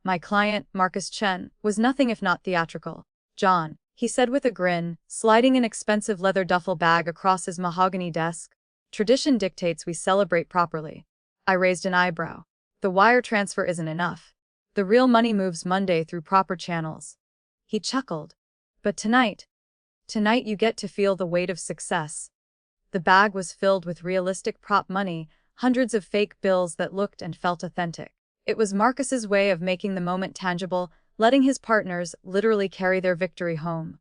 My client, Marcus Chen, was nothing if not theatrical. "John," he said with a grin, sliding an expensive leather duffel bag across his mahogany desk. "Tradition dictates we celebrate properly." I raised an eyebrow. "The wire transfer isn't enough. The real money moves Monday through proper channels." He chuckled. "But tonight you get to feel the weight of success." The bag was filled with realistic prop money, hundreds of fake bills that looked and felt authentic. It was Marcus's way of making the moment tangible, letting his partners literally carry their victory home.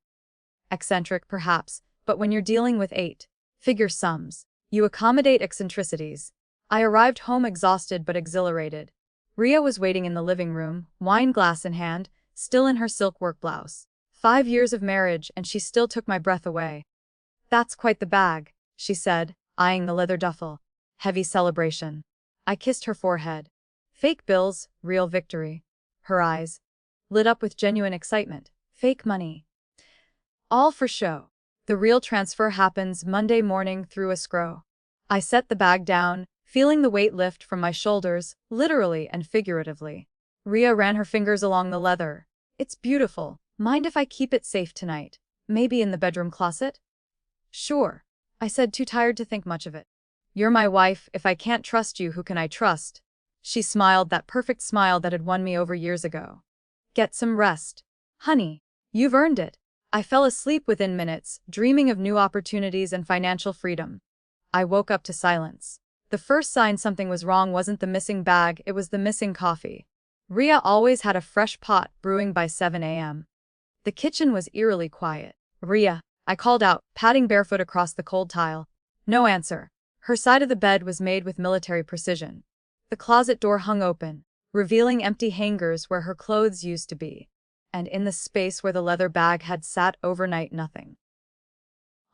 Eccentric, perhaps, but when you're dealing with eight-figure sums, you accommodate eccentricities. I arrived home exhausted but exhilarated. Rhea was waiting in the living room, wine glass in hand, still in her silk work blouse. 5 years of marriage and she still took my breath away. "That's quite the bag," she said, eyeing the leather duffel. "Heavy celebration." I kissed her forehead. "Fake bills, real victory." Her eyes lit up with genuine excitement. "Fake money. All for show. The real transfer happens Monday morning through escrow." I set the bag down, feeling the weight lift from my shoulders, literally and figuratively. Rhea ran her fingers along the leather. "It's beautiful. Mind if I keep it safe tonight? Maybe in the bedroom closet?" "Sure," I said, too tired to think much of it. "You're my wife. If I can't trust you, who can I trust?" She smiled, that perfect smile that had won me over years ago. "Get some rest, honey. You've earned it." I fell asleep within minutes, dreaming of new opportunities and financial freedom. I woke up to silence. The first sign something was wrong wasn't the missing bag, it was the missing coffee. Rhea always had a fresh pot brewing by 7 a.m. The kitchen was eerily quiet. "Rhea," I called out, padding barefoot across the cold tile. No answer. Her side of the bed was made with military precision. The closet door hung open, revealing empty hangers where her clothes used to be. And in the space where the leather bag had sat overnight, nothing.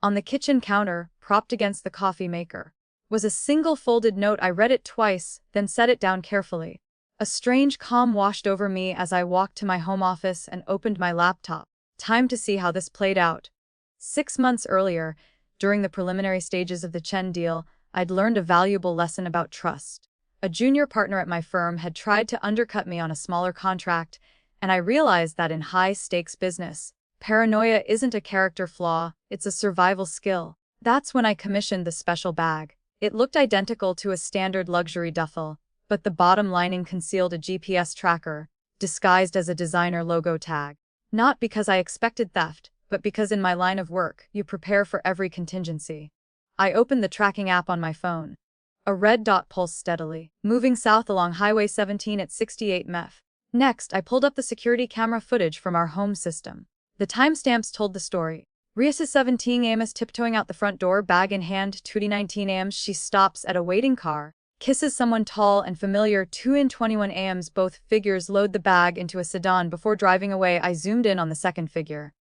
On the kitchen counter, propped against the coffee maker, was a single folded note. I read it twice, then set it down carefully. A strange calm washed over me as I walked to my home office and opened my laptop. Time to see how this played out. 6 months earlier, during the preliminary stages of the Chen deal, I'd learned a valuable lesson about trust. A junior partner at my firm had tried to undercut me on a smaller contract, and I realized that in high-stakes business, paranoia isn't a character flaw, it's a survival skill. That's when I commissioned the special bag. It looked identical to a standard luxury duffel, but the bottom lining concealed a GPS tracker, disguised as a designer logo tag. Not because I expected theft, but because in my line of work, you prepare for every contingency. I opened the tracking app on my phone. A red dot pulsed steadily, moving south along Highway 17 at 68 mph. Next, I pulled up the security camera footage from our home system. The timestamps told the story. Rhea says 17 a.m. is tiptoeing out the front door, bag in hand. 2:19 a.m. she stops at a waiting car, kisses someone tall and familiar. 2:21 a.m. both figures load the bag into a sedan before driving away. I zoomed in on the second figure.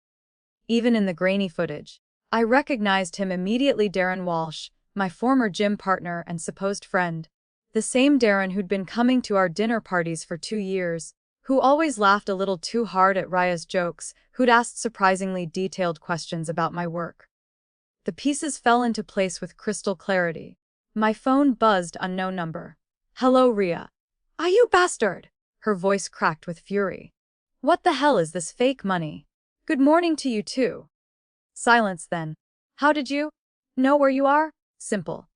Even in the grainy footage, I recognized him immediately. Darren Walsh, my former gym partner and supposed friend. The same Darren who'd been coming to our dinner parties for 2 years, who always laughed a little too hard at Rhea's jokes, who'd asked surprisingly detailed questions about my work. The pieces fell into place with crystal clarity. My phone buzzed. Unknown number. "Hello, Rhea." "Ah, you bastard!" Her voice cracked with fury. "What the hell is this fake money?" "Good morning to you too." Silence then. "How did you know where you are?" "Simple.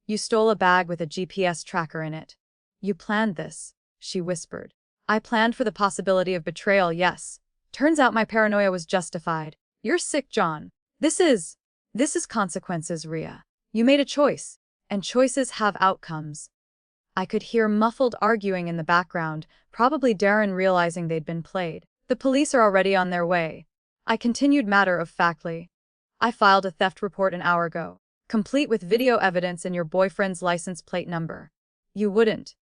You stole a bag with a GPS tracker in it." "You planned this," she whispered. "I planned for the possibility of betrayal, yes. Turns out my paranoia was justified." "You're sick, John. This is consequences, Rhea. You made a choice, and choices have outcomes." I could hear muffled arguing in the background, probably Darren realizing they'd been played. "The police are already on their way," I continued matter-of-factly. "I filed a theft report an hour ago, complete with video evidence and your boyfriend's license plate number." "You wouldn't."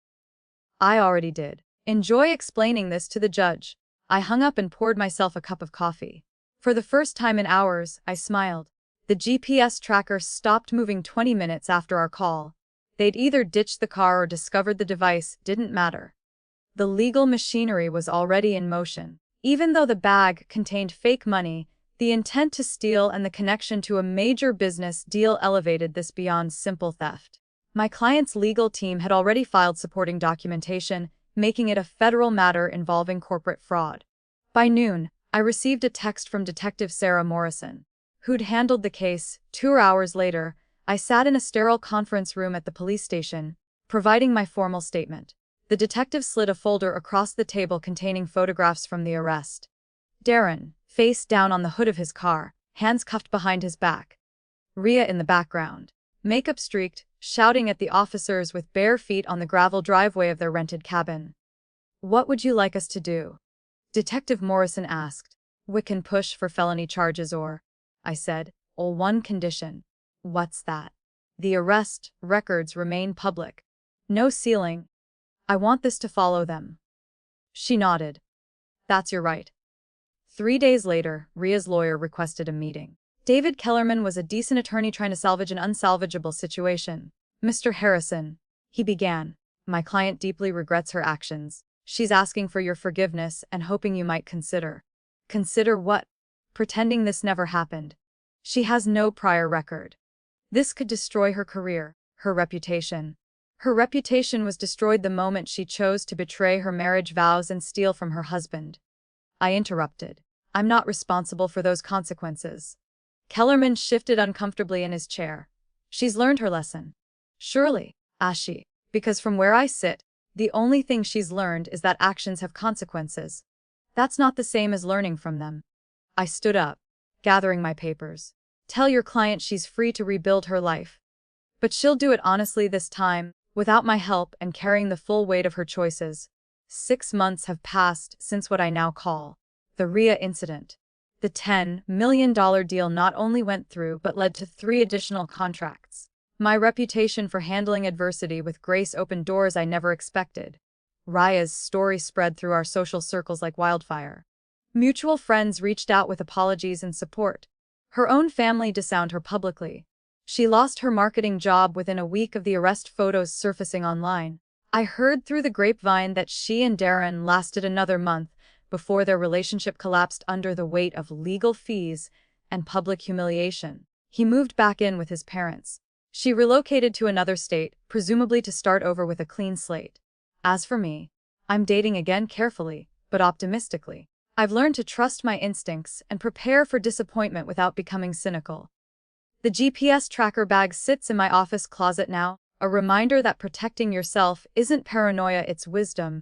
"I already did. Enjoy explaining this to the judge." I hung up and poured myself a cup of coffee. For the first time in hours, I smiled. The GPS tracker stopped moving 20 minutes after our call. They'd either ditched the car or discovered the device, didn't matter. The legal machinery was already in motion. Even though the bag contained fake money, the intent to steal and the connection to a major business deal elevated this beyond simple theft. My client's legal team had already filed supporting documentation, making it a federal matter involving corporate fraud. By noon, I received a text from Detective Sarah Morrison, who'd handled the case. 2 hours later, I sat in a sterile conference room at the police station, providing my formal statement. The detective slid a folder across the table containing photographs from the arrest. Darren, face down on the hood of his car, hands cuffed behind his back. Rhea in the background, makeup streaked, shouting at the officers with bare feet on the gravel driveway of their rented cabin. "What would you like us to do?" Detective Morrison asked. "We can push for felony charges or," I said, "on one condition." "What's that?" "The arrest records remain public. No sealing. I want this to follow them." She nodded. "That's your right." 3 days later, Rhea's lawyer requested a meeting. David Kellerman was a decent attorney trying to salvage an unsalvageable situation. "Mr. Harrison," he began, "my client deeply regrets her actions. She's asking for your forgiveness and hoping you might consider." "Consider what?" "Pretending this never happened. She has no prior record. This could destroy her career, her reputation. Her reputation was destroyed the moment she chose to betray her marriage vows and steal from her husband." I interrupted. "I'm not responsible for those consequences." Kellerman shifted uncomfortably in his chair. "She's learned her lesson." "Surely," asked she, "because from where I sit, the only thing she's learned is that actions have consequences. That's not the same as learning from them." I stood up, gathering my papers. "Tell your client she's free to rebuild her life. But she'll do it honestly this time, without my help and carrying the full weight of her choices." 6 months have passed since what I now call the Rhea incident. The $10 million deal not only went through but led to 3 additional contracts. My reputation for handling adversity with grace opened doors I never expected. Rhea's story spread through our social circles like wildfire. Mutual friends reached out with apologies and support. Her own family disowned her publicly. She lost her marketing job within a week of the arrest photos surfacing online. I heard through the grapevine that she and Darren lasted another month before their relationship collapsed under the weight of legal fees and public humiliation. He moved back in with his parents. She relocated to another state, presumably to start over with a clean slate. As for me, I'm dating again carefully, but optimistically. I've learned to trust my instincts and prepare for disappointment without becoming cynical. The GPS tracker bag sits in my office closet now, a reminder that protecting yourself isn't paranoia, it's wisdom.